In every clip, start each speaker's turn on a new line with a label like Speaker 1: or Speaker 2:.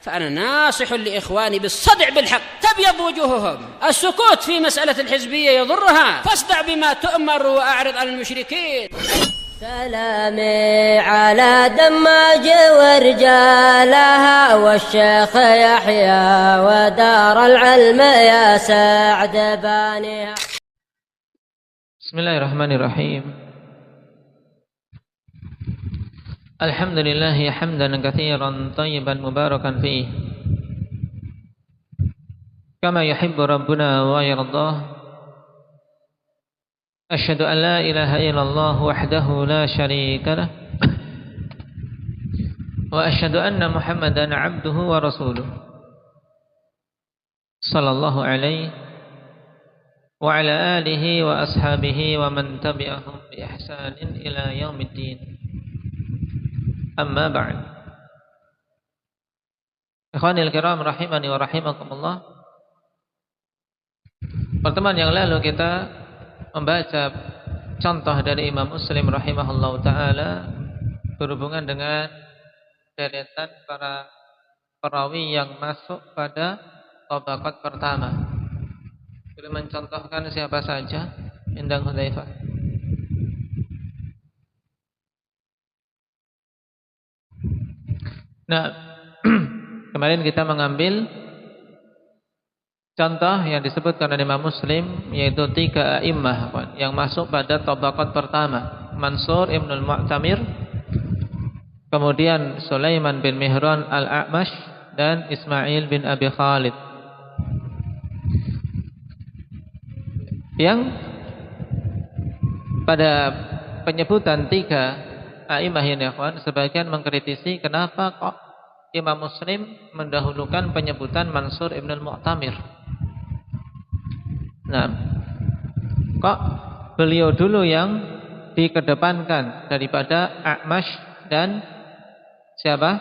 Speaker 1: فأنا ناصح لإخواني بالصدع بالحق تبيض وجوههم. السكوت في مسألة الحزبية يضرها، فاصدع بما تؤمر وأعرض عن المشركين.
Speaker 2: سلامي على دماج ورجالها والشيخ يحيى ودار العلم يا سعد بانيها.
Speaker 3: Bismillahirrahmanirrahim. Alhamdulillah hamdan katsiran tayyiban mubarakan fihi kama yuhibbu rabbuna wa yardah. Asyhadu an la ilaha illallah wahdahu la syarika lah wa asyhadu anna Muhammadan abduhu wa rasuluh sallallahu alaihi wa ala alihi wa ashabihi wa man tabi'ahum bi ihsanin ila yaumiddin. Amma ba'd. Ikhwanil kiram rahimani wa rahimakumullah. Pertemuan yang lalu kita membaca contoh dari Imam Muslim rahimahullah ta'ala berhubungan dengan deretan para perawi yang masuk pada tabaqat pertama. Beliau mencontohkan siapa saja? Indang Hudzaifah. Nah, kemarin kita mengambil contoh yang disebutkan oleh Imam Muslim, yaitu 3 a'immah yang masuk pada tabaqat pertama. Mansur ibn al-Mu'tamir, kemudian Sulaiman bin Mihran al-A'mash, dan Ismail bin Abi Khalid. Yang pada penyebutan 3 a'immah ini, sebagian mengkritisi kenapa kok Imam Muslim mendahulukan penyebutan Mansur ibn al-Mu'tamir. Nah, kok beliau dulu yang dikedepankan daripada A'mash dan siapa?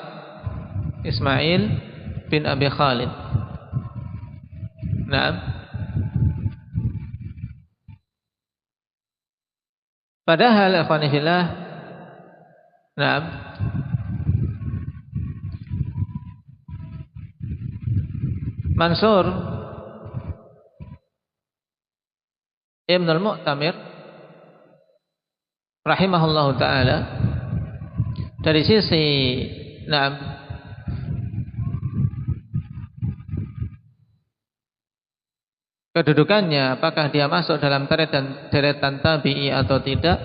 Speaker 3: Ismail bin Abi Khalid. Nah, padahal ikhwanifillah, nah, Mansur ibn al-Mu'tamir rahimahullahu ta'ala dari sisi kedudukannya, apakah dia masuk dalam deretan tabi'i atau tidak,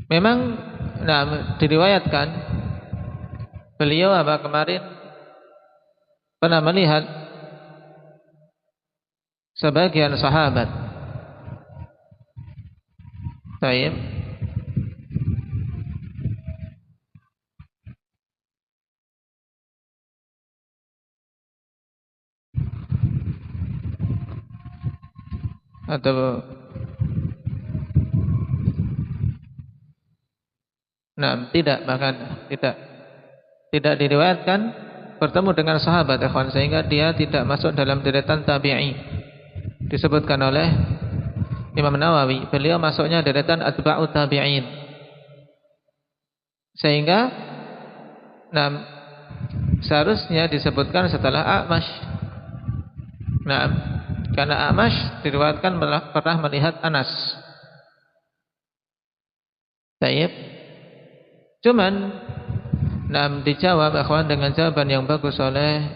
Speaker 3: memang diriwayatkan beliau kemarin pernah melihat sebagian sahabat. Baik. Atau tidak, bahkan tidak diriwayatkan bertemu dengan sahabat, ikhwan, sehingga dia tidak masuk dalam deretan tabi'i. Disebutkan oleh Imam Nawawi, beliau masuknya deretan atba'ut tabi'in. Sehingga seharusnya disebutkan setelah A'mash. Karena A'mash diriwayatkan pernah melihat Anas. Baik. Cuman dijawab akhwan dengan jawaban yang bagus oleh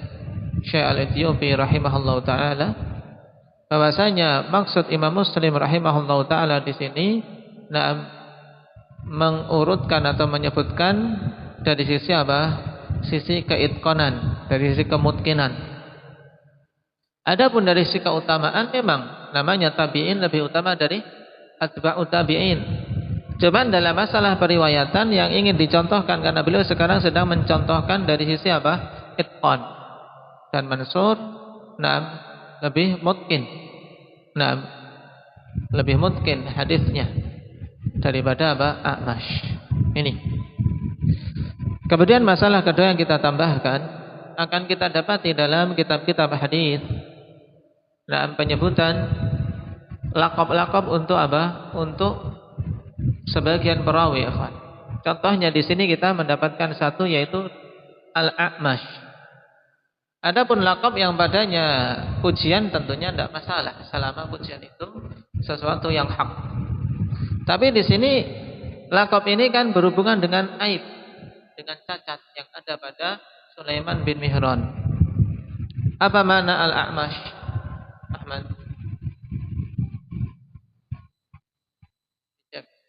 Speaker 3: Syekh Al-Ethiopi rahimahullahu taala, bahwasanya maksud Imam Muslim rahimahullahu taala di sini mengurutkan atau menyebutkan dari sisi apa? Sisi keitqanan, dari sisi kemungkinan. Adapun dari sisi keutamaan, memang namanya tabi'in lebih utama dari atba'ut tabi'in. Cuman dalam masalah periwayatan yang ingin dicontohkan, karena beliau sekarang sedang mencontohkan dari sisi apa? Itqan. Dan Mansur lebih mungkin. Lebih mungkin hadisnya daripada apa? A'mash. Ini. Kemudian masalah kedua yang kita tambahkan, akan kita dapati dalam kitab-kitab hadis penyebutan laqab-laqab untuk apa? Untuk sebagian perawi, ikhwan. Contohnya di sini kita mendapatkan satu, yaitu Al-A'mash. Adapun laqab yang padanya pujian tentunya tidak masalah selama pujian itu sesuatu yang hak. Tapi di sini laqab ini kan berhubungan dengan aib, dengan cacat yang ada pada Sulaiman bin Mihran. Apa makna Al-A'mash? Ahmad.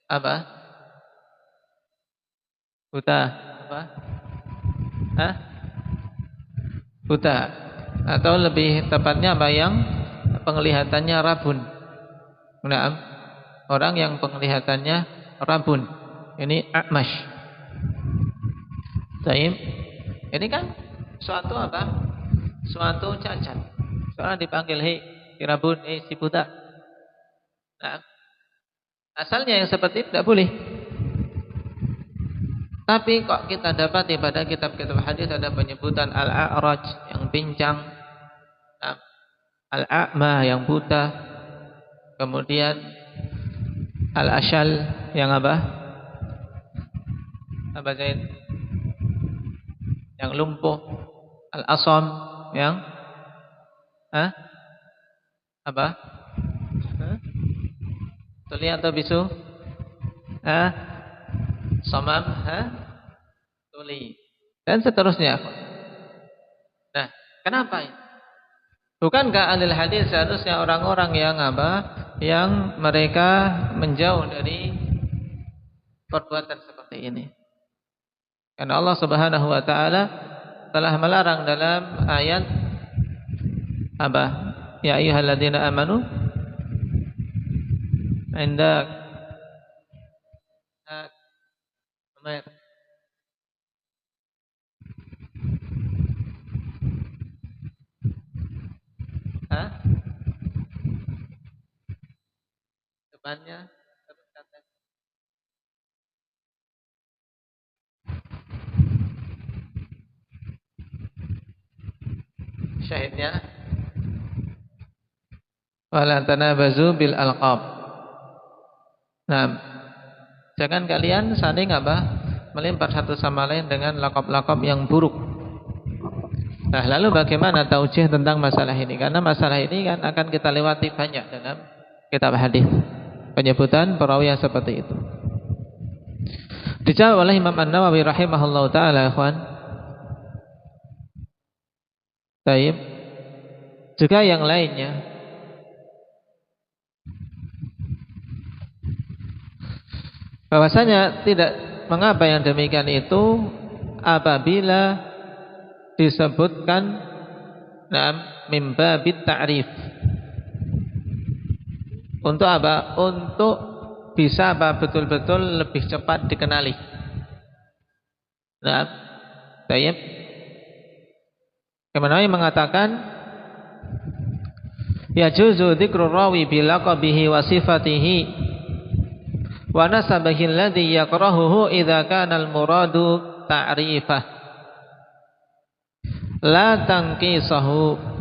Speaker 3: Apa? Buta. Apa? Hah? Buta. Atau lebih tepatnya apa yang penglihatannya rabun. Nah, orang yang penglihatannya rabun. Ini a'mash. Taib. Ini kan suatu apa? Suatu cacat. Seorang dipanggil, hei si rabun, hei si buta. Nah, asalnya yang seperti itu tidak boleh. Tapi kok kita dapati pada kitab-kitab hadis ada penyebutan al-a'raj yang pincang, al-a'ma yang buta, kemudian al-ashal yang apa? Apa Zaid? Yang lumpuh, al-asam yang apa? Tuli atau bisu? Somam, tuli, dan seterusnya. Nah, kenapa? Bukankah ahli hadis seharusnya orang-orang yang apa? Yang mereka menjauh dari perbuatan seperti ini? Karena Allah Subhanahu wa taala telah melarang dalam ayat apa? Ya ayyuhalladzina amanu inda depannya terus kata syahidnya wala tanabazu bil alqab. Nah, jangan kalian saling apa? Melempar satu sama lain dengan laqab-laqab yang buruk. Nah, lalu bagaimana taujih tentang masalah ini? Karena masalah ini kan akan kita lewati banyak dalam kitab hadis. Penyebutan perawi yang seperti itu. Dijawab oleh Imam An-Nawawi rahimahullahu taala, ikhwan. Baik. Juga yang lainnya. Bahwasanya tidak mengapa yang demikian itu apabila disebutkan mim babit ta'rif. Untuk apa? Untuk bisa apa? Betul-betul lebih cepat dikenali. Nah, baik. Kemudian mengatakan ya juzu dzikru rawi bi laqabihi wa sifatihi wa nasabihi alladhi yakrahuhu idza kana al-muradu ta'rifah la tanqisahu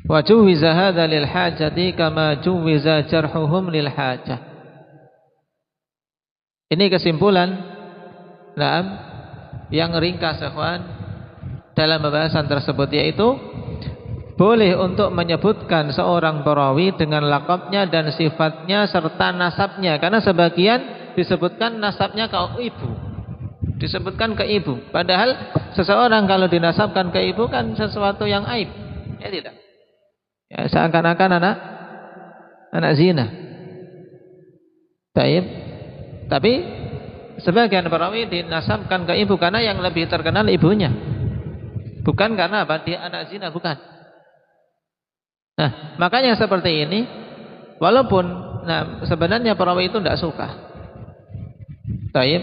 Speaker 3: wa juwiza hadha lil hajati kama juwiza jarhuhum lil hajah. Ini kesimpulan yang ringkas, ikhwan, dalam pembahasan tersebut, yaitu boleh untuk menyebutkan seorang perawi dengan lakabnya dan sifatnya serta nasabnya. Karena sebagian disebutkan nasabnya ke ibu, disebutkan ke ibu. Padahal seseorang kalau dinasabkan ke ibu kan sesuatu yang aib, ya tidak? Ya, seakan-akan anak zina. Taib. Tapi sebagian perawi dinasabkan ke ibu karena yang lebih terkenal ibunya, bukan karena apa? Dia anak zina, bukan. Nah, makanya seperti ini, walaupun sebenarnya perawi itu tidak suka, taib,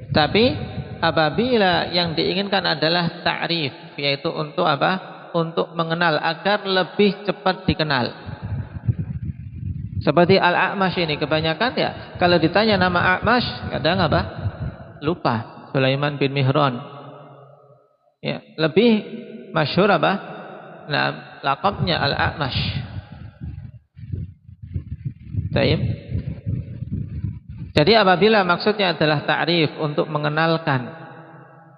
Speaker 3: tapi apabila yang diinginkan adalah ta'rif, yaitu untuk apa? Untuk mengenal agar lebih cepat dikenal. Seperti Al-A'mash ini kebanyakan ya kalau ditanya nama A'mash kadang apa? Lupa. Sulaiman bin Mihran. Ya, lebih masyhur apa? Nah, laqabnya Al-A'mash. Baik. Jadi apabila maksudnya adalah ta'rif untuk mengenalkan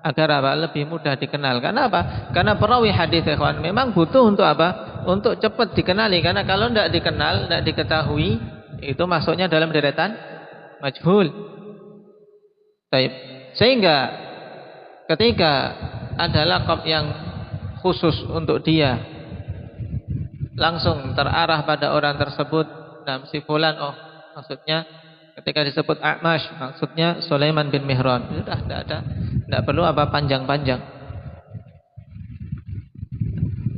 Speaker 3: agar apa? Lebih mudah dikenal. Karena apa? Karena perawi hadis ikhwan memang butuh untuk apa? Untuk cepat dikenali. Karena kalau tidak dikenal, tidak diketahui, itu masuknya dalam deretan majhul. Baik. Sehingga ketika ada laqab yang khusus untuk dia, langsung terarah pada orang tersebut. Nah, si fulan, oh maksudnya ketika disebut A'mash, maksudnya Sulaiman bin Mihran. Sudah, tidak perlu apa panjang-panjang.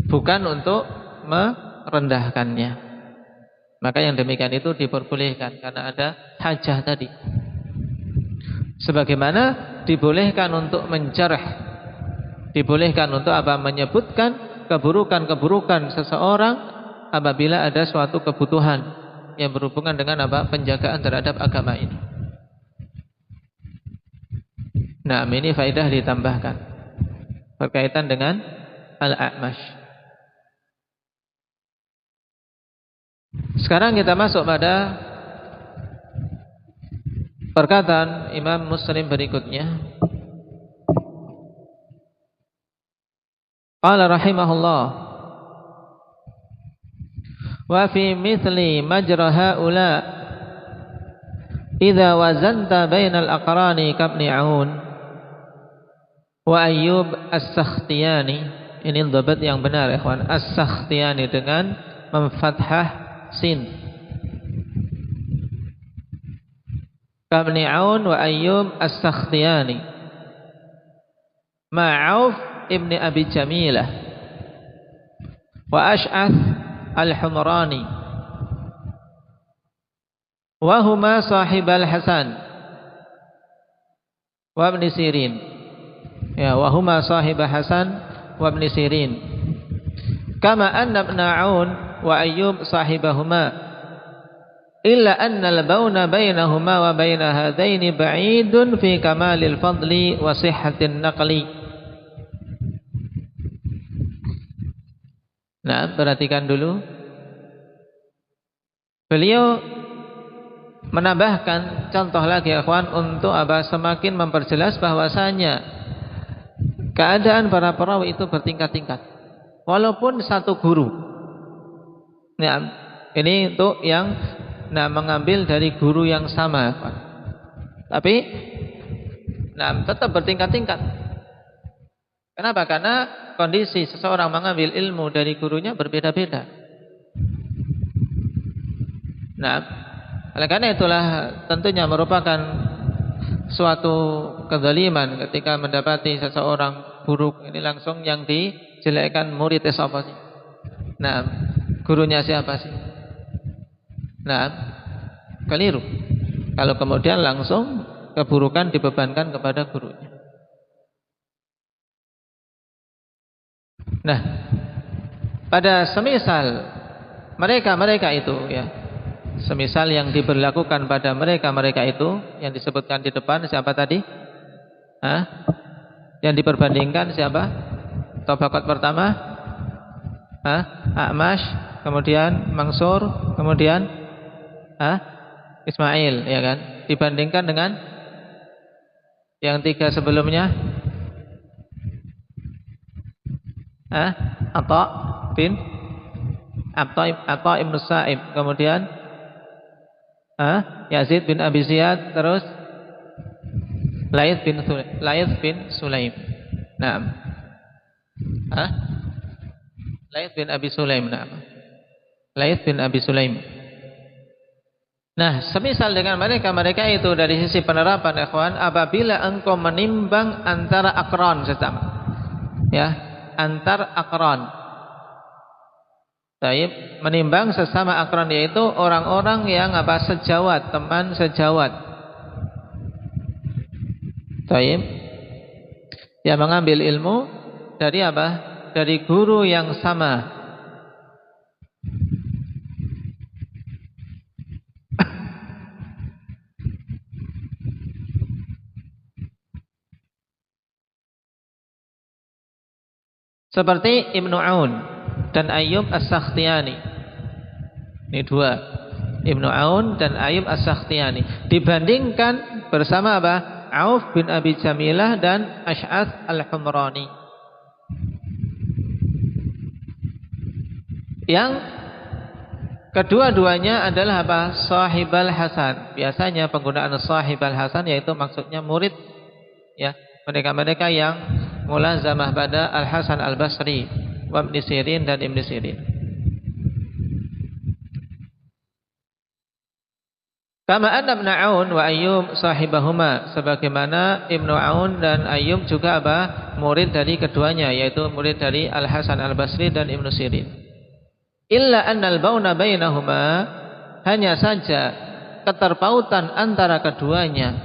Speaker 3: Bukan untuk merendahkannya. Maka yang demikian itu diperbolehkan karena ada hajah tadi. Sebagaimana dibolehkan untuk menjarah, dibolehkan untuk apa? Menyebutkan keburukan-keburukan seseorang apabila ada suatu kebutuhan yang berhubungan dengan apa? Penjagaan terhadap agama ini. Nah, ini faedah ditambahkan berkaitan dengan Al-A'mash. Sekarang kita masuk pada perkataan Imam Muslim berikutnya. Qala rahimahullah, wa fi mithli majra haula idza wazanta bainal aqrani kabni Aun wa Ayyub As-Sakhtiyani. Ini dhabat yang benar ikhwan, As-Sakhtiyani dengan memfathah sin. Kabni Aun wa Ayyub As-Sakhtiyani Ma'auf ibn Abi Jamilah wa Ash'ath Al-Humrani wa huma sahib Al-Hasan wa Ibn Sirin. Ya, wa huma sahib Hasan wa Ibn Sirin. Kama anna Ibn Aun wa Ayyub sahibahuma illa anna al-bauna bainahuma wa bain hadaini ba'idun fi kamalil fadli wa sihhatin naqli. Nah, perhatikan dulu. Beliau menambahkan contoh lagi ikhwan untuk apa? Semakin memperjelas bahwasanya keadaan para perawi itu bertingkat-tingkat. Walaupun satu guru. Nah, ini untuk yang mengambil dari guru yang sama, ikhwan. Tapi tetap bertingkat-tingkat. Kenapa? Karena kondisi seseorang mengambil ilmu dari gurunya berbeda-beda. Nah, oleh karena itulah tentunya merupakan suatu kezaliman ketika mendapati seseorang buruk ini langsung yang dijelekkan muridnya siapa sih? Nah, gurunya siapa sih? Nah, keliru. Kalau kemudian langsung keburukan dibebankan kepada gurunya. Nah, pada semisal mereka itu ya, semisal yang diberlakukan pada mereka itu yang disebutkan di depan siapa tadi? Yang diperbandingkan siapa? Tabaqat pertama? A'mash, kemudian Mansur, kemudian Ismail, ya kan? Dibandingkan dengan yang tiga sebelumnya, Atha ibn Sa'ib, kemudian Yazid bin Abi Ziyad, terus Laith bin Sulaim. Naam. Laith bin Abi Sulaim. Naam. Laith bin Abi Sulaim. Nah, semisal dengan mereka itu dari sisi penerapan ikhwan, apabila engkau menimbang antara akron sesama, ya, antar akron, taib, menimbang sesama akron, yaitu orang-orang yang sejawat, teman sejawat, taib, yang mengambil ilmu dari dari guru yang sama. Seperti Ibnu Aun dan Ayyub As-Sakhtiyani. Ini dua, Ibnu Aun dan Ayyub As-Sakhtiyani. Dibandingkan bersama Auf bin Abi Jamilah dan Ash'ath al-Humrani. Yang kedua-duanya adalah apa? Sahibal Hasan. Biasanya penggunaan Sahibal Hasan yaitu maksudnya murid, ya, mereka-mereka yang mulazamah pada Al-Hasan Al-Basri, wa Ibn Sirin dan Ibn Sirin. Kama anna Ibn Aun wa Ayyub sahibahuma, sebagaimana Ibnu Aun dan Ayyub juga apa? Murid dari keduanya, yaitu murid dari Al-Hasan Al-Basri dan Ibn Sirin. Illa annal bauna bainahuma, hanya saja keterpautan antara keduanya,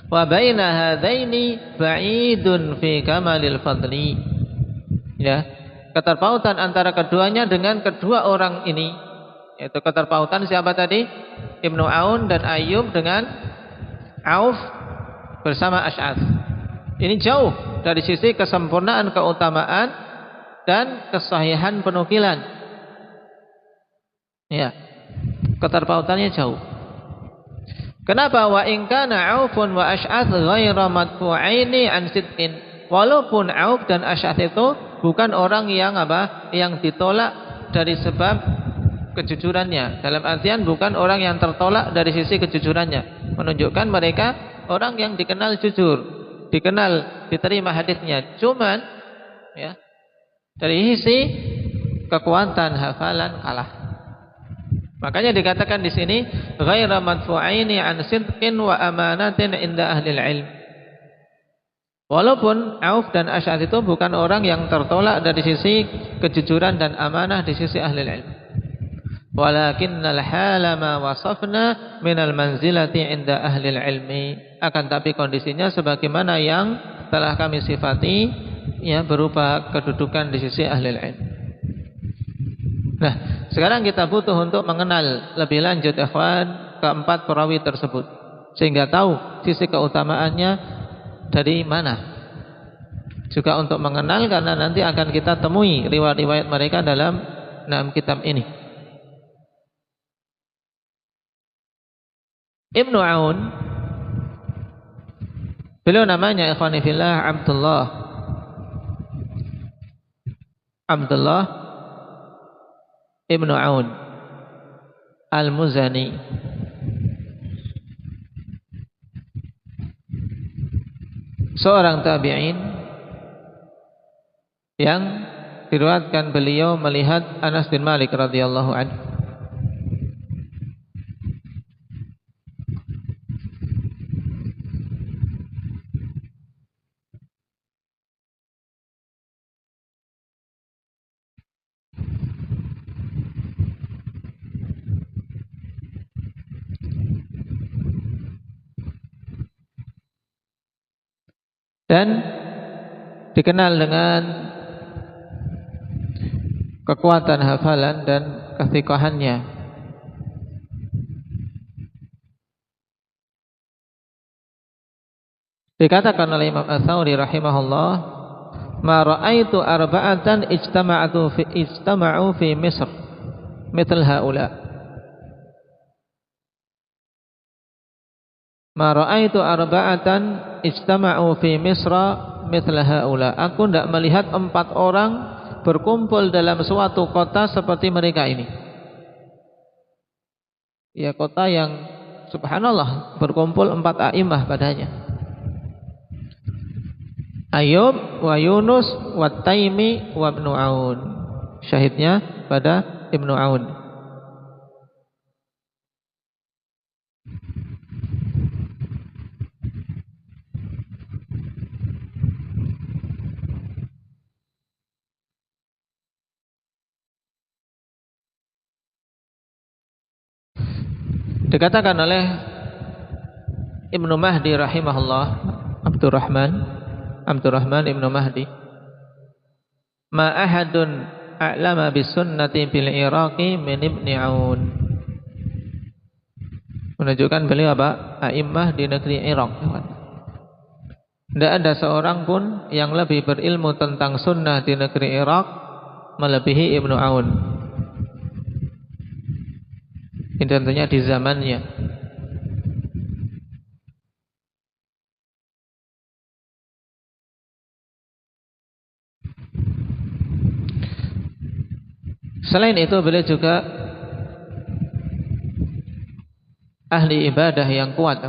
Speaker 3: wa baina hadaini ba'idun fi kamalil fadli, ya, keterpautan antara keduanya dengan kedua orang ini, yaitu keterpautan siapa tadi? Ibnu Aun dan Ayyub dengan Auf bersama Ash'ath. Ini jauh dari sisi kesempurnaan keutamaan dan kesahihan penukilan, ya, keterpautannya jauh. Kenapa? Wa in kana Aufun wa Ash'ath ghaira madfu'aini an sidqin. Walaupun Auf dan Ash'ath itu bukan orang yang apa? Yang ditolak dari sebab kejujurannya. Dalam artian bukan orang yang tertolak dari sisi kejujurannya. Menunjukkan mereka orang yang dikenal jujur, dikenal diterima hadisnya. Cuman, ya, dari sisi kekuatan hafalan kalah. Makanya dikatakan di sini ghaira madfu'aini an sidqin wa amanatin inda ahli ilm. Walaupun Auf dan Ash'ath itu bukan orang yang tertolak dari sisi kejujuran dan amanah di sisi ahli ilm. Walakinnal hala ma wasafna minal manzilati inda ahli ilmi. Akan tapi kondisinya sebagaimana yang telah kami sifati, ya, berupa kedudukan di sisi ahli ilm. Nah, sekarang kita butuh untuk mengenal lebih lanjut, ikhwan, keempat perawi tersebut, sehingga tahu sisi keutamaannya dari mana. Juga untuk mengenal, karena nanti akan kita temui riwayat-riwayat mereka dalam 6 kitab ini. Ibnu Aun, beliau namanya ikhwani fillah Abdullah Ibnu Aun Al-Muzani. Seorang tabi'in yang diriwayatkan beliau melihat Anas bin Malik radhiyallahu anhu. Dan dikenal dengan kekuatan hafalan dan kefiqahannya. Dikatakan oleh Imam Ats-Tsauri rahimahullah, ma ra'aitu arba'atan ijtama'u fi Misr mithl haula. Ma ra'aitu arba'atan ijtama'u fi Misra mithla haula. Aku tidak melihat 4 orang berkumpul dalam suatu kota seperti mereka ini. Ya, kota yang subhanallah berkumpul 4 a'imah padanya. Ayyub wa Yunus wa Taimi wa Ibnu Aun. Syahidnya pada Ibnu Aun. Dikatakan oleh Ibnu Mahdi rahimahullah, Abdurrahman Ibnu Mahdi, ma ahadun a'lama bis sunnati bil Iraqi min Ibni Aun. Menunjukkan beliau apa? A'immah di negeri Irak. Tidak ada seorang pun yang lebih berilmu tentang sunnah di negeri Irak melebihi Ibnu Aun. Ini tentunya di zamannya. Selain itu beliau juga ahli ibadah yang kuat,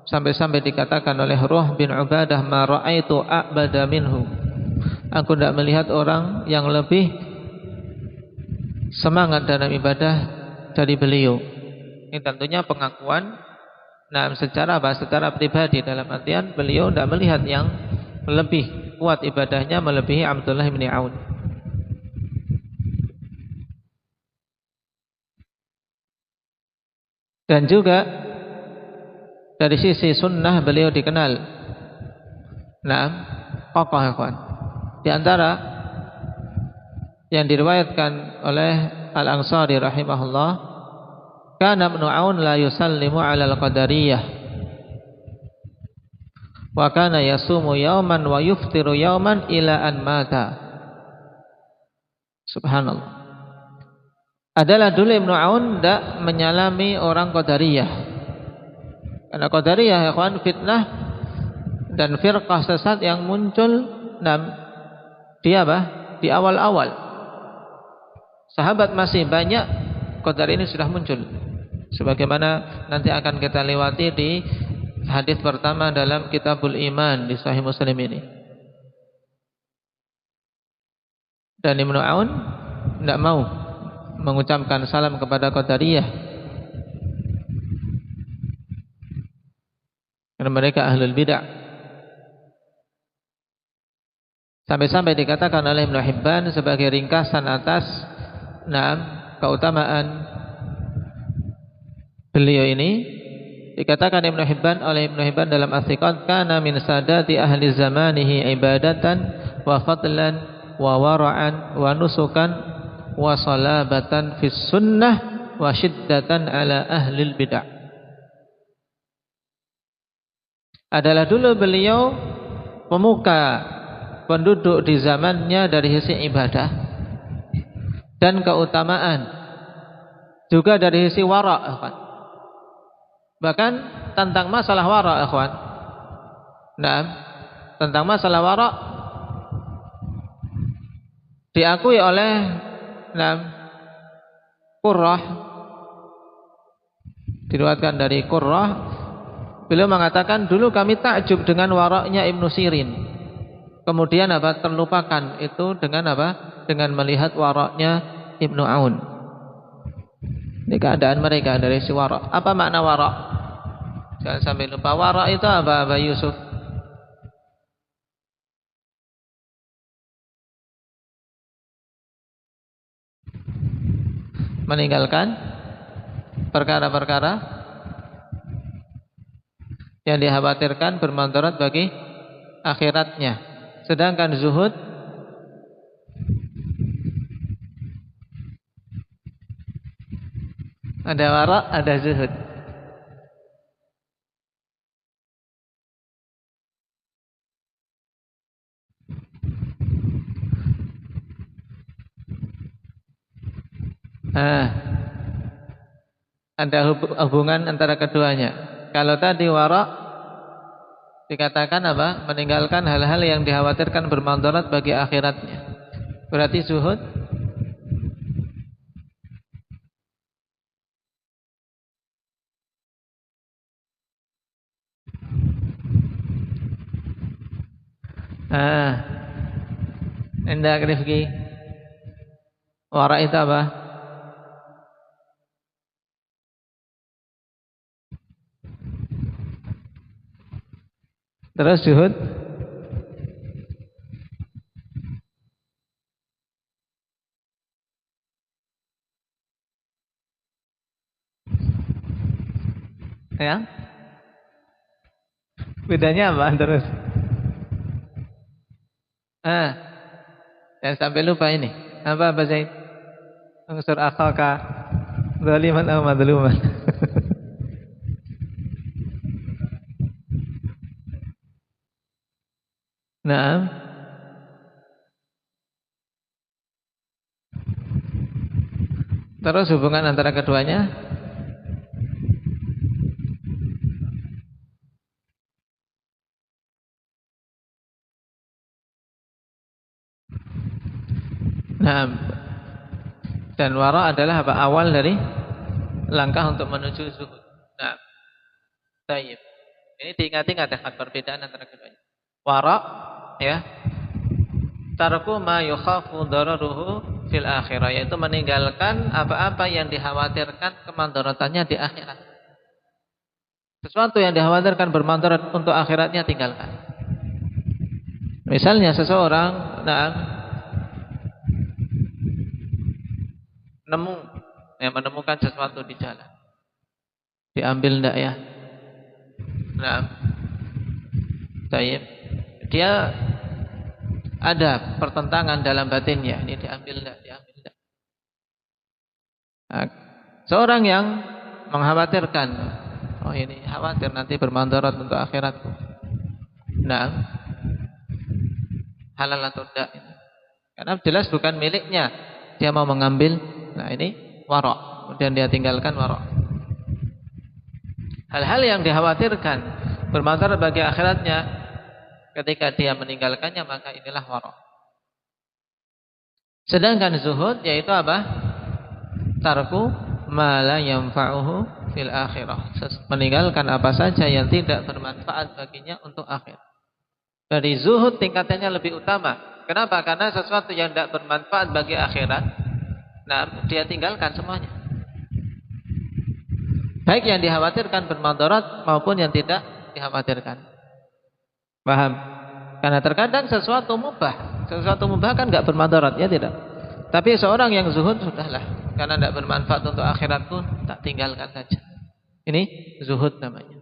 Speaker 3: sampai-sampai dikatakan oleh Ruh bin Ubadah, ma ra'aitu a'bada minhu, aku tidak melihat orang yang lebih semangat dalam ibadah dari beliau. Ini tentunya pengakuan secara pribadi, dalam artian beliau tidak melihat yang lebih kuat ibadahnya melebihi Abdullah bin Aun. Dan juga dari sisi sunnah beliau dikenal kokoh, ikhwan. Di antara yang diriwayatkan oleh Al-Ansari rahimahullah, kana Ibnu Aun la yusallimu 'ala al-qadariyah wa kana yasumu yauman wa yuftiru yauman ila an mata. Subhanallah. Adalah dulu Ibnu Aun tidak menyalami orang Qadariyah. Karena Qadariyah, ya kawan, fitnah dan firqah sesat yang muncul di awal-awal. Sahabat masih banyak, Qadar ini sudah muncul. Sebagaimana nanti akan kita lewati di hadis pertama dalam Kitabul Iman di Sahih Muslim ini. Dan Ibnu Aun tidak mau mengucapkan salam kepada Qadariyah, karena mereka ahlul bid'ah. Sampai-sampai dikatakan oleh Ibnu Hibban sebagai ringkasan atas keutamaan beliau ini, dikatakan oleh Ibnu Hibban dalam As-Siqat, kana min sadati ahli zamanihi ibadatan wa fadlan wa wara'an wa nusukan wa salabatan fis sunnah wa syiddatan ala ahlil bid'ah. Adalah dulu beliau pemuka penduduk di zamannya dari sisi ibadah dan keutamaan, juga dari sisi wara', ikhwan. Bahkan tentang masalah wara', ikhwan. Tentang masalah wara' diakui oleh Qurrah, diriwayatkan dari Qurrah, beliau mengatakan, dulu kami takjub dengan wara'nya Ibnu Sirin. Kemudian terlupakan itu dengan dengan melihat wara'nya Ibnu Aun. Ini keadaan mereka dari si wara'. Apa makna wara'? Jangan sampai lupa. Wara' itu apa, Aba Yusuf? Meninggalkan perkara-perkara yang dikhawatirkan bermandarat bagi akhiratnya. Sedangkan zuhud ada wara', ada zuhud. Ada hubungan antara keduanya. Kalau tadi wara' dikatakan meninggalkan hal-hal yang dikhawatirkan bermandarat bagi akhiratnya. Berarti zuhud Indah Rifki, wara' itu apa? Terus zuhud ya? Bedanya apa terus? Jangan sampai lupa ini. Apa Zaid? Unsur akhaka zaliman aw madluman. Naam. Terus hubungan antara keduanya? Naam. Dan wara adalah apa? Awal dari langkah untuk menuju zuhud. Nah, tayyib. Ini diingat-ingat ya, perbedaan antara keduanya. Wara, ya, tarku ma yukhafu dararuhu fil akhirah, yaitu meninggalkan apa-apa yang dikhawatirkan kemadaratannya di akhirat. Sesuatu yang dikhawatirkan bermadarat untuk akhiratnya tinggalkan. Misalnya seseorang menemukan sesuatu di jalan, diambil ndak ya? Tayyib. Dia ada pertentangan dalam batinnya, ini diambil ndak? Nah, seorang yang mengkhawatirkan, oh ini khawatir nanti bermandarat untuk akhiratku. Nah, halal atau tidak? Karena jelas bukan miliknya, dia mau mengambil. Nah ini wara', kemudian dia tinggalkan wara'. Hal-hal yang dikhawatirkan bermanfaat bagi akhiratnya, ketika dia meninggalkannya, maka inilah wara'. Sedangkan zuhud yaitu apa? Tarku ma la yanfa'uhu fil akhirah, meninggalkan apa saja yang tidak bermanfaat baginya untuk akhir. Dari zuhud tingkatannya lebih utama. Kenapa? Karena sesuatu yang tidak bermanfaat bagi akhirat, nah dia tinggalkan semuanya. Baik yang dikhawatirkan bermadarat maupun yang tidak dikhawatirkan. Paham? Karena terkadang sesuatu mubah kan enggak bermadarat, ya tidak? Tapi seorang yang zuhud, sudahlah, karena tidak bermanfaat untuk akhiratku, tak tinggalkan saja. Ini zuhud namanya.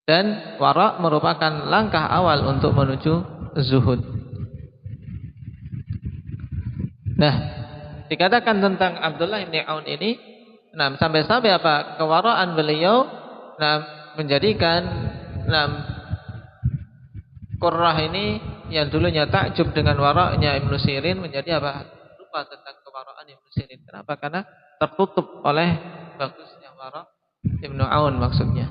Speaker 3: Dan wara' merupakan langkah awal untuk menuju zuhud. Nah, dikatakan tentang Abdullah bin Aun ini, sampai-sampai apa? Kewaraan beliau menjadikan Qurrah ini yang dulunya takjub dengan wara'nya Ibnu Sirin menjadi apa? Lupa tentang kewaraan Ibnu Sirin. Kenapa? Karena tertutup oleh bagusnya wara' Ibnu Aun maksudnya.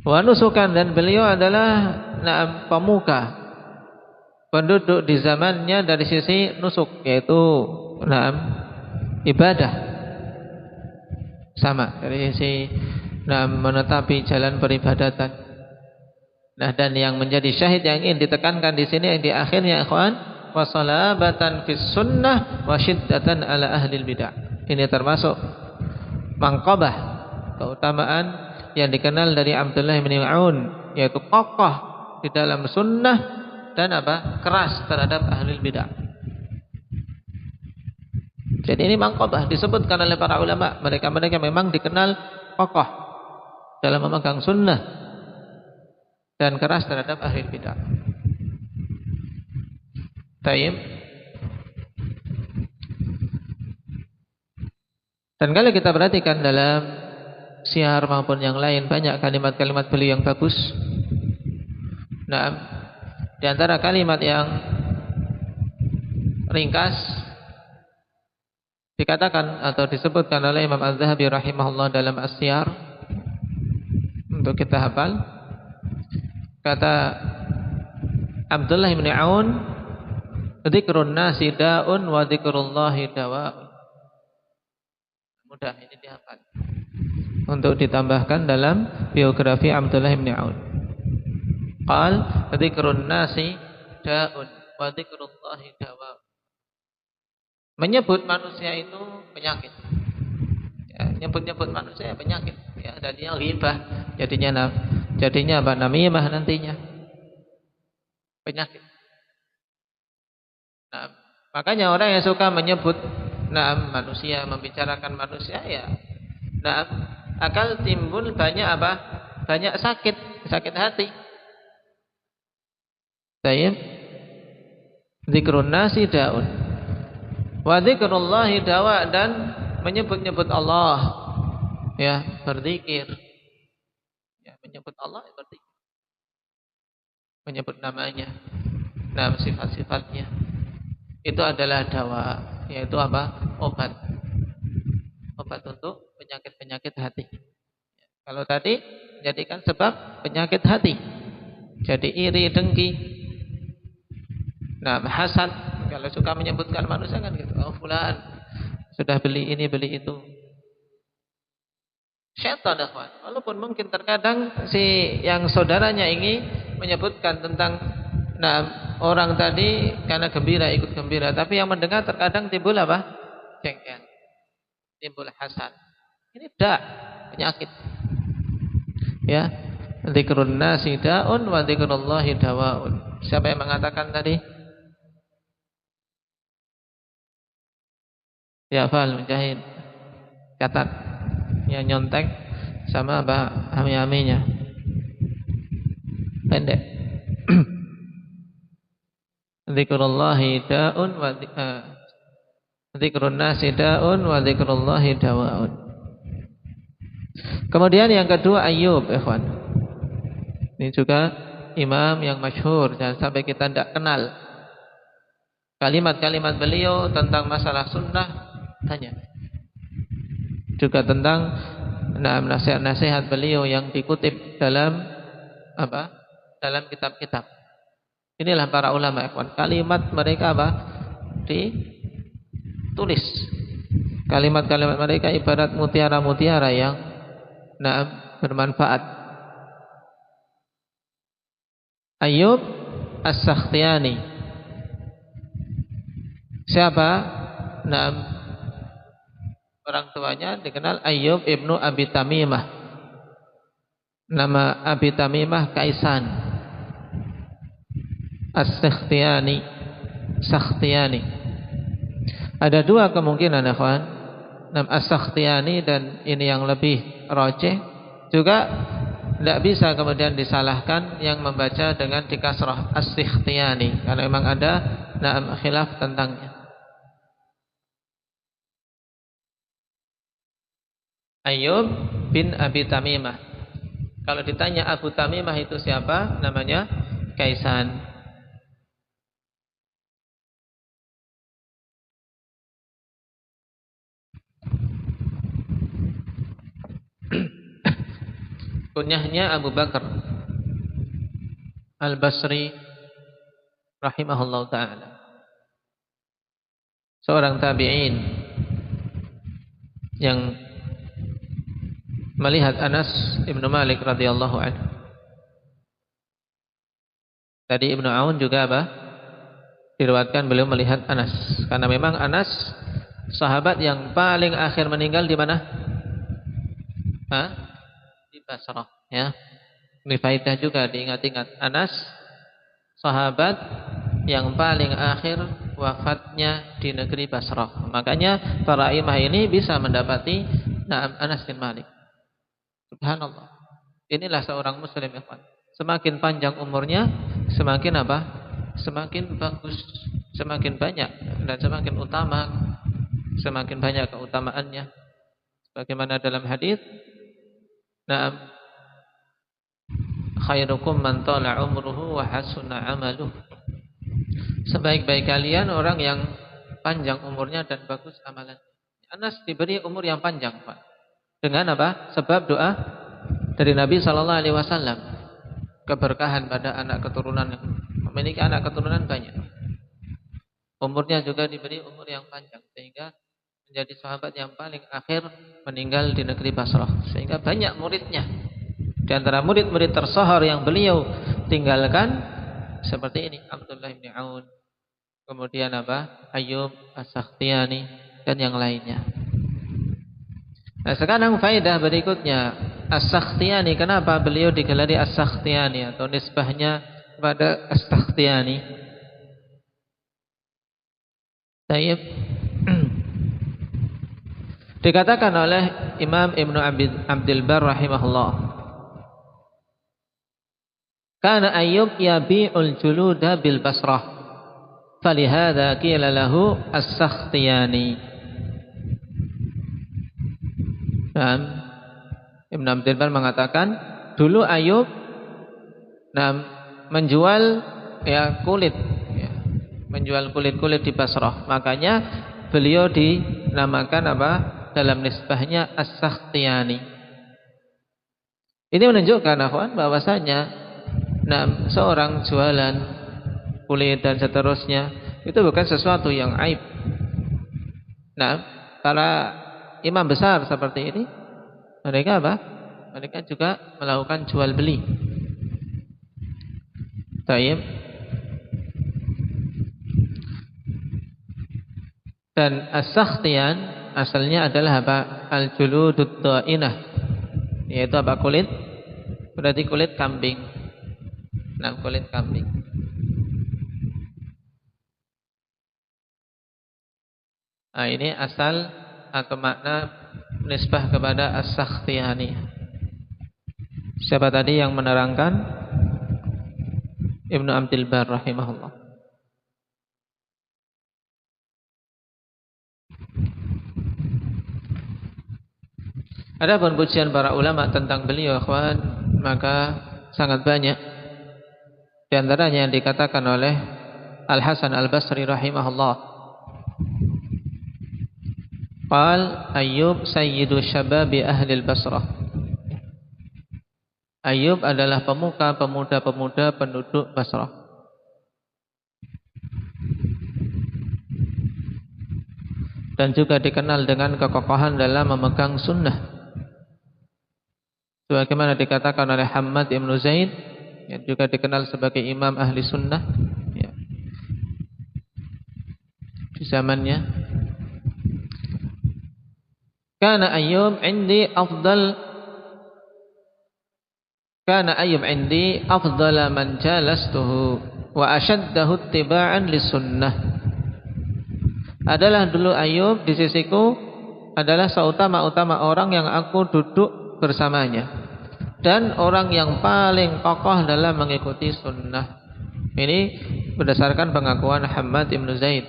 Speaker 3: Wa nusukan, dan beliau adalah pemuka, penduduk di zamannya dari sisi nusuk, yaitu ibadah. Sama dari sisi menetapi jalan peribadatan. Nah, dan yang menjadi syahid yang ingin ditekankan di sini di akhirnya, ikhwan, wasalabatan fis sunnah wa syiddatan ala ahli bidah. Ini termasuk mangqabah, keutamaan yang dikenal dari Abdullah bin Aun, yaitu kokoh di dalam sunnah dan apa? Keras terhadap ahli bidah. Jadi ini mangqabah disebutkan oleh para ulama, mereka memang dikenal kokoh dalam memegang sunnah dan keras terhadap ahli bidah. Tayyib. Dan kalau kita perhatikan dalam syiar maupun yang lain, banyak kalimat-kalimat beliau yang bagus. Nah, di antara kalimat yang ringkas dikatakan atau disebutkan oleh Imam Az-Zahabi rahimahullah dalam As-Siyar, untuk kita hafal. Kata Abdullah bin Aun, dzikrun nasi da'un wa dzikrullahi dawa'un. Mudah ini dihafal. Untuk ditambahkan dalam biografi Abdullah bin Aun. Qal dzikrun nasi da'un wa dzikrullahi dawa'un. Menyebut manusia itu penyakit. Ya, nyebut-nyebut manusia penyakit. Ya, jadinya ghibah, jadinya apa? Namimah nantinya. Penyakit. Nah, makanya orang yang suka menyebut manusia, membicarakan manusia, ya akan timbul banyak apa? Banyak sakit hati. Tayyib. Dzikrun nasi da'un wa dzikrullahi dawa, dan menyebut-nyebut Allah, ya, berzikir. Ya, menyebut Allah berzikir. Menyebut namanya, sifat-sifatnya. Itu adalah dawa, yaitu apa? Obat untuk penyakit-penyakit hati. Kalau tadi jadikan sebab penyakit hati, jadi iri, dengki, Nah, hasad, kalau suka menyebutkan manusia kan gitu. Oh, fulan sudah beli ini, beli itu. Syaitan, ikhwan. Walaupun mungkin terkadang si yang saudaranya ini menyebutkan tentang orang tadi karena gembira, ikut gembira, tapi yang mendengar terkadang timbul apa? Jengkel. Timbul hasad. Ini penyakit. Ya. Dzikrun nasi da'un wa dzikrullahi dawa'un. Siapa yang mengatakan tadi? Ya, Fal Mujahid. Catat. Ya, nyontek sama apa ami-aminnya. Pendek. Dzikrullahi da'un wa dzikrun nasi da'un wa dzikrullahi dawa'un. Kemudian yang kedua Ayyub, ikhwan. Ini juga imam yang masyhur, jangan sampai kita tidak kenal. Kalimat-kalimat beliau tentang masalah sunnah tanya. Juga tentang nasihat-nasihat beliau yang dikutip dalam apa? Dalam kitab-kitab. Inilah para ulama, ikhwan. Kalimat mereka apa? Ditulis. Kalimat-kalimat mereka ibarat mutiara-mutiara yang bermanfaat. Ayyub As-Sakhtiyani. Siapa? Orang tuanya dikenal Ayyub ibnu Abi Tamimah. Nama Abi Tamimah Kaisan. As-Sakhtiyani. Sakhtiyani. Ada dua kemungkinan, ikhwan. As-Sakhtiyani dan ini yang lebih rajih juga tidak bisa kemudian disalahkan yang membaca dengan dikasrah As-Sakhtiyani karena memang ada khilaf tentangnya. Ayyub bin Abi Tamimah. Kalau ditanya Abu Tamimah itu siapa? Namanya Kaisan. Kunyahnya Abu Bakar Al-Basri rahimahullah ta'ala. Seorang tabi'in yang melihat Anas Ibnu Malik radhiyallahu anhu. Tadi Ibnu Aun juga apa? Diriwayatkan beliau melihat Anas. Karena memang Anas sahabat yang paling akhir meninggal di mana? Di Basrah, ya. Ini faedah juga diingat-ingat. Anas sahabat yang paling akhir wafatnya di negeri Basrah. Makanya para imam ini bisa mendapati Anas bin Malik. Subhanallah. Inilah seorang muslim, ikhwan. Semakin panjang umurnya, semakin apa? Semakin bagus, semakin banyak dan semakin utama, semakin banyak keutamaannya. Bagaimana dalam hadis? Khairukum man tala umruhu wa hasuna amaluh. Sebaik-baik kalian orang yang panjang umurnya dan bagus amalan. Anas diberi umur yang panjang, Pak. Dengan apa? Sebab doa dari Nabi sallallahu alaihi wasallam. Keberkahan pada anak keturunan yang memiliki anak keturunan banyak. Umurnya juga diberi umur yang panjang sehingga menjadi sahabat yang paling akhir meninggal di negeri Basrah. Sehingga banyak muridnya. Di antara murid-murid tersohor yang beliau tinggalkan seperti ini, Abdullah bin Aun, kemudian apa? Ayyub As-Sakhtiyani dan yang lainnya. Nah, sekarang faedah berikutnya, As-Sakhtiyani, kenapa beliau digelari As-Sakhtiyani atau nisbahnya kepada As-Sakhtiyani? Tayyib. Dikatakan oleh Imam Ibnu Abdul Barr rahimahullah, kana Ayyub yabi'ul juluda bil Basrah, falihada qila lahu As-Sakhtiyani. Dan Ibnu Abdul Barr mengatakan, dulu Ayyub menjual kulit, menjual kulit-kulit di Basrah. Makanya beliau dinamakan apa? Dalam nisbahnya As-Sakhtiyani. Ini menunjukkan, akhwan, bahwasanya seorang jualan kulit dan seterusnya, itu bukan sesuatu yang aib. Nah, para imam besar seperti ini, mereka apa? Mereka juga melakukan jual beli. Taib. Dan as-sakhtiyan asalnya adalah apa? Al-juludud dha'inah, yaitu apa? Kulit. Berarti kulit kambing. Nah, kulit kambing. Nah, ini asal atau makna nisbah kepada as-sakhtiyani. Siapa tadi yang menerangkan? Ibnu Abdul Bar rahimahullah. Adapun pujian para ulama tentang beliau, ikhwan, maka sangat banyak. Di antaranya yang dikatakan oleh Al-Hasan Al-Basri rahimahullah. Qal Ayyub sayyidu syababi ahli al-Basrah. Ayyub adalah pemuda-pemuda penduduk Basrah. Dan juga dikenal dengan kekokohan dalam memegang sunnah. Sebagaimana dikatakan oleh Hammad ibn Zaid, yang juga dikenal sebagai imam ahli sunnah ya, di zamannya. Kana Ayyub indi afdala man jalastuhu wa ashaddahu ittiba'an lisunnah. Adalah dulu Ayyub di sisiku adalah seutama-utama orang yang aku duduk bersamanya dan orang yang paling kokoh dalam mengikuti sunnah. Ini berdasarkan pengakuan Hammad ibn Zaid.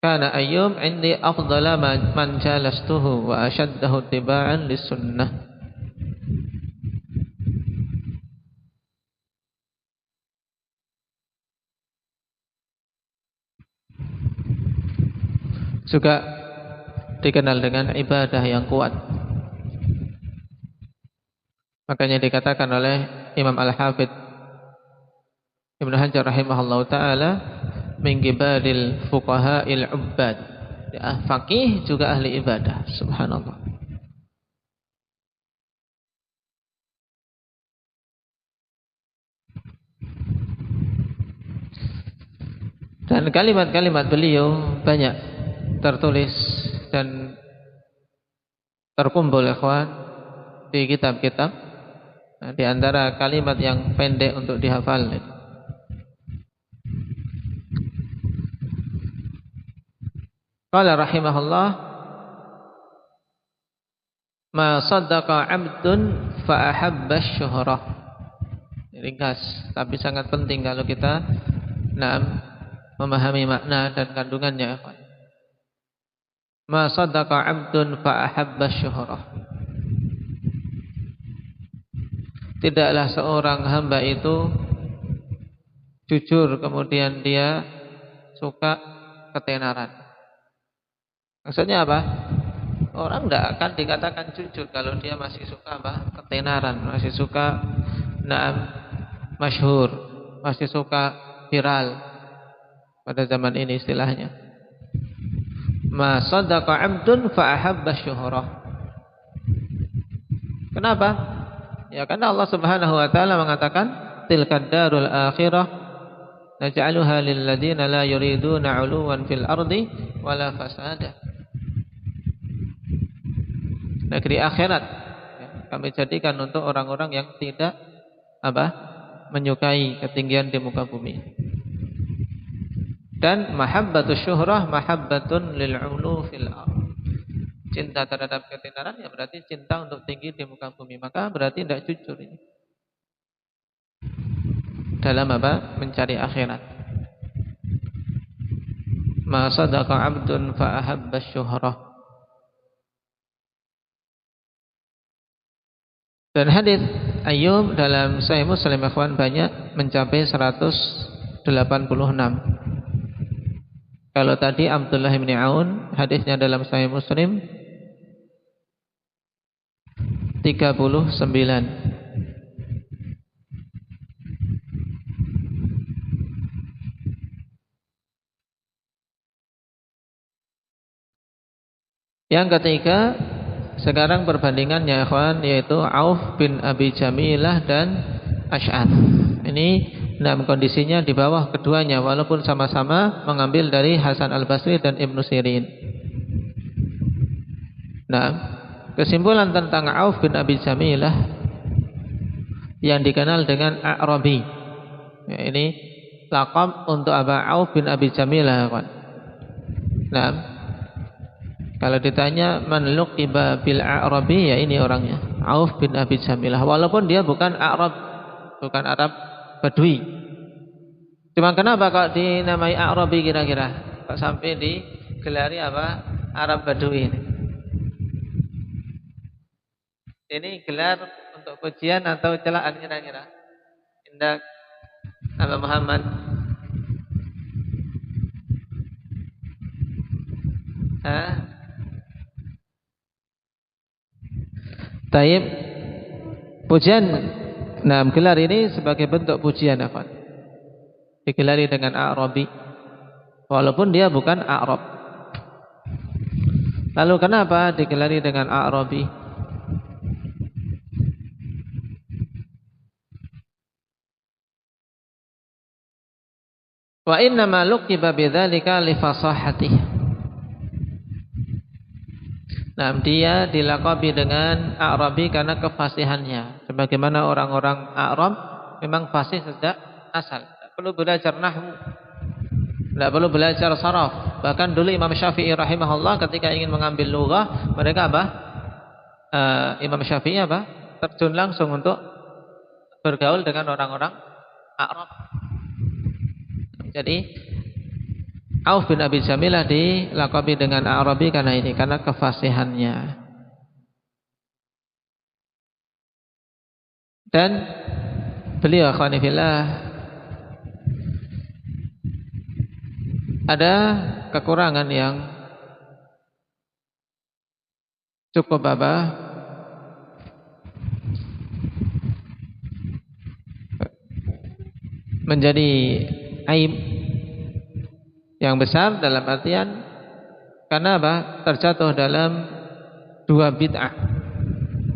Speaker 3: Kana Ayyub indi afdala man jalastuhu wa ashaddahu ittiba'an lisunnah. Juga dikenal dengan ibadah yang kuat. Makanya dikatakan oleh Imam Al-Hafidh Ibnu Hajar rahimahullahu taala min kibaril fuqaha'il ubbad. Ya, faqih juga ahli ibadah. Subhanallah. Dan kalimat-kalimat beliau banyak tertulis dan terkumpul ikhwan di kitab-kitab. Nah, di antara kalimat yang pendek untuk dihafal. Qala rahimahullah, ma saddaqa 'abdun fa ahabba asy-syuhrah. Ringkas tapi sangat penting kalau kita memahami makna dan kandungannya, ikhwan. Ma saddaqa 'abdun fa ahabba asy-syuhrah. Tidaklah seorang hamba itu jujur kemudian dia suka ketenaran. Maksudnya apa? Orang tidak akan dikatakan jujur kalau dia masih suka apa? Ketenaran, masih suka masyhur, masih suka viral pada zaman ini istilahnya. Ma saddaqa 'abdun fa ahabba asy-syuhrah. Kenapa? Ya karena Allah Subhanahu wa taala mengatakan tilkad darul akhirah naj'aluha lil ladzina la yuriduna 'uluwan fil ardi wala fasada. Negeri akhirat ya, kami jadikan untuk orang-orang yang tidak menyukai ketinggian di muka bumi. Dan mahabbatus syuhrah mahabbatun lil 'ulu fil ardh. Cinta terhadap ketenaran ya berarti cinta untuk tinggi di muka bumi. Maka berarti tidak jujur ini dalam mencari akhirat. Ma sadaqa 'abdun fa ahabba asy-syuhrah. Dan hadis Ayyub dalam Sahih Muslim ikhwan banyak mencapai 186. Kalau tadi Abdullah bin Aun hadisnya dalam Sahih Muslim 39. Yang ketiga, sekarang perbandingannya ikhwan, yaitu Auf bin Abi Jamilah dan Ash'ath. Ini kondisinya di bawah keduanya, walaupun sama-sama mengambil dari Hasan al-Basri dan Ibnu Sirin. Nah, kesimpulan tentang Auf bin Abi Jamilah yang dikenal dengan A'rabi. Ya, ini laqab untuk Auf bin Abi Jamilah, kawan. Nah, kalau ditanya man luqiba bil A'rabi, ya ini orangnya, Auf bin Abi Jamilah. Walaupun dia bukan Arab, bukan Arab Badui. Cuma kenapa kok dinamai A'rabi kira-kira? Kok sampai digelari apa? Arab Badui ini. Ini gelar untuk pujian atau celaan kira-kira? Indah Nabi Muhammad. Taib. Pujian. Nah, gelar ini sebagai bentuk pujian apa? Digelari dengan A'rabi, walaupun dia bukan Arab. Lalu kenapa digelari dengan A'rabi? Wa inna ma luqiba bidzalika li fasahatihi. Nah, dia dilakabi dengan A'rabi karena kefasihannya. Sebagaimana orang-orang Arab memang fasih sejak asal. Tidak perlu belajar nahwu, tidak perlu belajar saraf. Bahkan dulu Imam Syafi'i rahimahullah ketika ingin mengambil lughah, mereka apa? Imam Syafi'i apa? Terjun langsung untuk bergaul dengan orang-orang Arab. Jadi Auf bin Abi Jamilah dilakabi dengan A'rabi karena ini, karena kefasihannya. Dan beliau akhwani fillah ada kekurangan yang cukup menjadi aib yang besar, dalam artian karena apa? Terjatuh dalam dua bid'ah,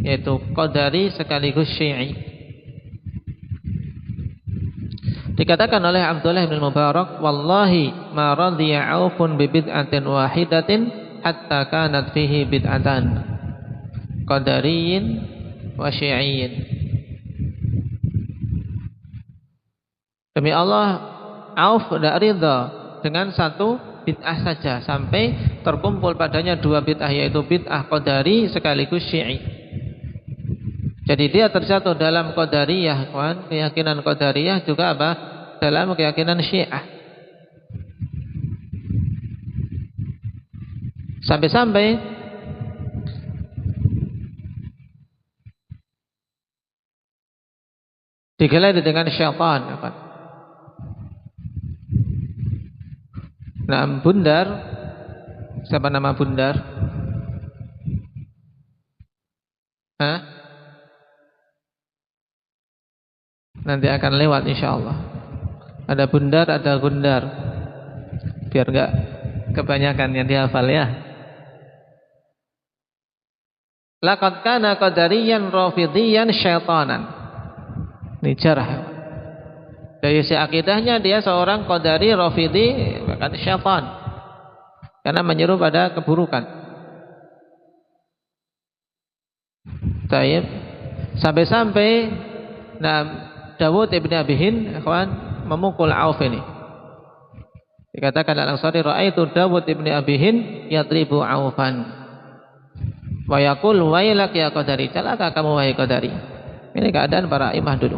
Speaker 3: yaitu Qadari sekaligus Syi'i. Dikatakan oleh Abdullah bin Mubarak, wallahi ma radiya Aufun bi bid'atin wahidatin hatta kanat fihi bid'atan Qadariyin wa Syi'iyyin. Demi Allah, Auf tidak ridha dengan satu bid'ah saja sampai terkumpul padanya dua bid'ah, yaitu bid'ah Qadari sekaligus Syi'i. Jadi dia terjatuh dalam Qadariyah, kawan, keyakinan Qadariyah, juga apa? Dalam keyakinan Syiah. Sampai-sampai digelari dengan syaitan, kawan. Nah, Bundar, siapa nama Bundar? Nanti akan lewat insyaallah. Ada Bundar, ada Gundar. Biar enggak kebanyakan yang dihafal ya. Laqad kana qadariyan rafidhiyan syaitanan. Ini jarah. Dari sisi akidahnya dia seorang Qadari Rafidhi, bahkan syaitan, karena menyeru pada keburukan. Taib. Sampai-sampai Dawud ibn Abi Hind, ikhwan, memukul Auf ini. Dikatakan Al-Ansari, ra'aitu Dawud ibn Abi Hind yatribu Aufan wa yaqul wailak ya Qadari, celaka kamu wahai Qadari. Ini keadaan para imam dulu.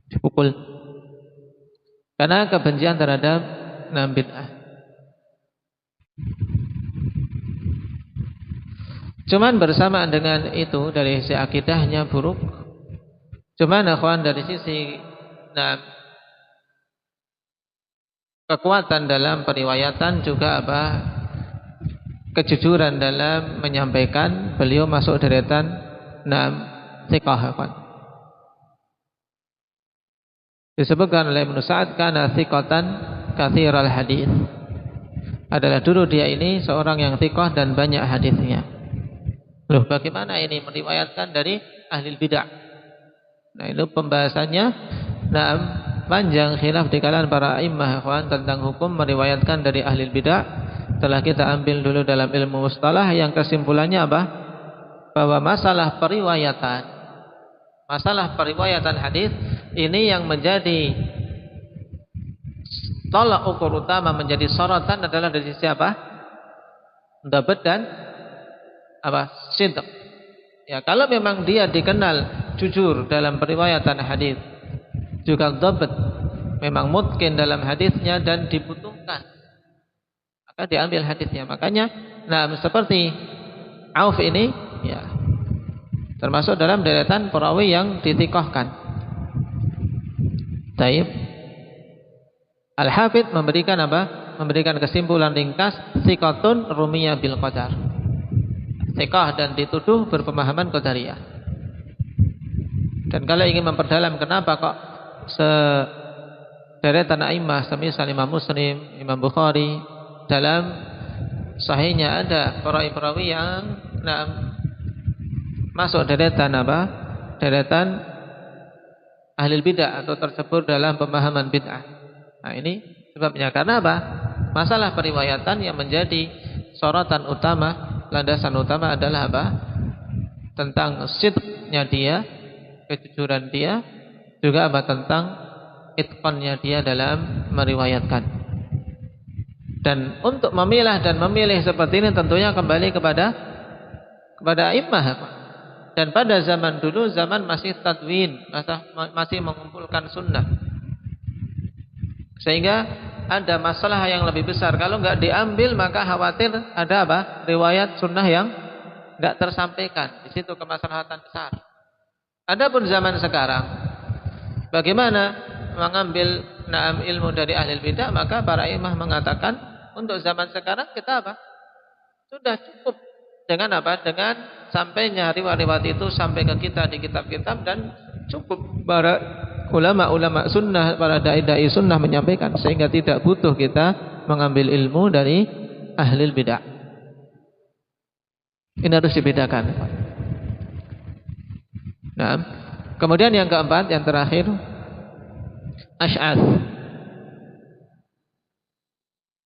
Speaker 3: Dipukul karena kebencian terhadap bid'ah. Cuman bersamaan dengan itu, dari sisi akidahnya buruk. Cuman akhwan, dari sisi kekuatan dalam periwayatan, juga kejujuran dalam menyampaikan, beliau masuk deretan thiqah, akhwan. Disebutkan oleh Ibnu Sa'ad, kana thiqatan katsiral hadits. adalah dulu dia ini seorang yang thiqah dan banyak hadisnya. Loh, bagaimana ini meriwayatkan dari ahli bid'ah? Nah, itu pembahasannya panjang khilaf di kalangan para a'immah ikhwan tentang hukum meriwayatkan dari ahli bid'ah. Telah kita ambil dulu dalam ilmu mustalah yang kesimpulannya apa? Bahwa masalah periwayatan hadis ini yang menjadi tolak ukur utama, menjadi sorotan adalah dari sisi apa? Dabat dan apa? Sidq. Ya, kalau memang dia dikenal jujur dalam periwayatan hadis, juga dabat, memang mungkin dalam hadisnya dan dibutuhkan, maka diambil hadisnya. Makanya, seperti Auf ini, ya, termasuk dalam deretan perawi yang ditikohkan. Taib. Al-Hafidz memberikan apa? Memberikan kesimpulan ringkas, thiqatun rumiyah bil qadar. Thiqah dan dituduh berpemahaman qadariyah. Dan kalau ingin memperdalam kenapa kok deretan a'immah semisal Imam Muslim, Imam Bukhari, dalam sahihnya ada perawi-perawi yang masuk deretan apa? Deretan ahli bid'ah atau tersebut dalam pemahaman bid'ah. Nah, ini sebabnya karena apa? Masalah periwayatan yang menjadi sorotan utama, landasan utama adalah apa? Tentang sidqnya dia, kejujuran dia, juga apa? Tentang itqannya dia dalam meriwayatkan. Dan untuk memilah dan memilih seperti ini tentunya kembali kepada a'immah. Dan pada zaman dulu, zaman masih tadwin, masih mengumpulkan sunnah, sehingga ada masalah yang lebih besar. Kalau enggak diambil maka khawatir ada apa? Riwayat sunnah yang enggak tersampaikan. Di situ kemaslahatan besar. Adapun zaman sekarang, bagaimana mengambil ilmu dari ahli bidah? Maka para imam mengatakan untuk zaman sekarang kita apa? Sudah cukup dengan apa? Dengan sampainya riwayat-riwayat itu sampai ke kita di kitab-kitab, dan cukup para ulama-ulama sunnah, para dai-dai sunnah menyampaikan, sehingga tidak butuh kita mengambil ilmu dari ahli bidah. Ini harus dibedakan. Nah, kemudian yang keempat, yang terakhir, Ash'ath.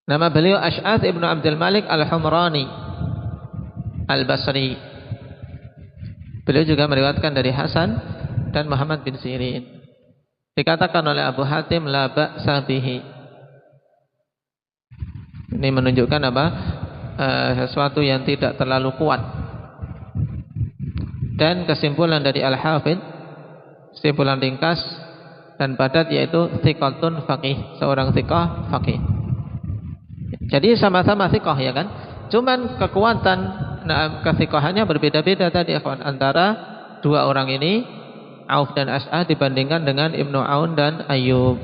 Speaker 3: Nama beliau Ash'ath ibnu Abdul Malik al-Humrani al-Basri. Beliau juga meriwayatkan dari Hasan dan Muhammad bin Sirin. Dikatakan oleh Abu Hatim la ba'sa bihi. Ini menunjukkan apa? Sesuatu yang tidak terlalu kuat. Dan kesimpulan dari Al-Hafidz, kesimpulan ringkas dan padat, yaitu thiqatun faqih, seorang thiqah faqih. Jadi sama-sama thiqah, ya kan? Cuman kekuatan kethiqahannya berbeda-beda tadi antara dua orang ini, Auf dan Ash'ath, dibandingkan dengan Ibnu Aun dan Ayyub.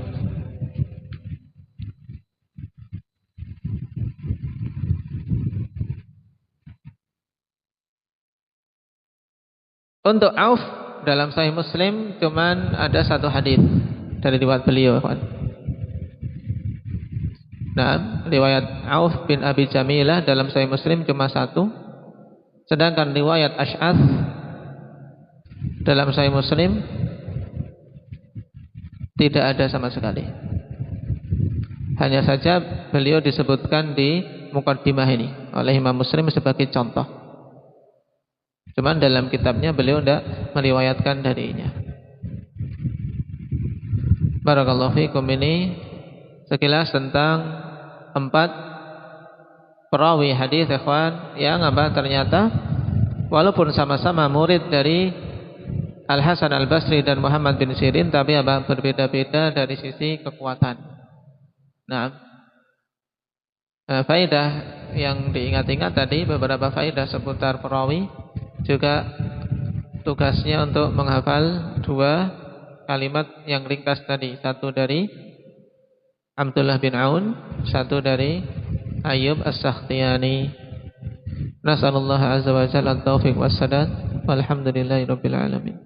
Speaker 3: Untuk Auf dalam Sahih Muslim cuman ada satu hadis dari riwayat beliau. Nah, riwayat Auf bin Abi Jamilah dalam Sahih Muslim cuma satu. Sedangkan riwayat Ash'ath dalam Sahih Muslim tidak ada sama sekali. Hanya saja beliau disebutkan di muqaddimah ini oleh Imam Muslim sebagai contoh. Cuman dalam kitabnya beliau tidak meriwayatkan darinya. Barakallahu fikum. Ini sekilas tentang 4 perawi hadis ikhwan yang ternyata walaupun sama-sama murid dari Al Hasan Al Basri dan Muhammad bin Sirin, tapi berbeda-beda dari sisi kekuatan. Nah, faedah yang diingat-ingat tadi, beberapa faedah seputar perawi. Juga tugasnya untuk menghafal 2 kalimat yang ringkas tadi. Satu dari Abdullah bin Aun, satu dari Ayyub As-Sakhtiyani. Nasallallahu azza wa jalla at-taufiq was-sadad. Walhamdulillahirabbil alamin.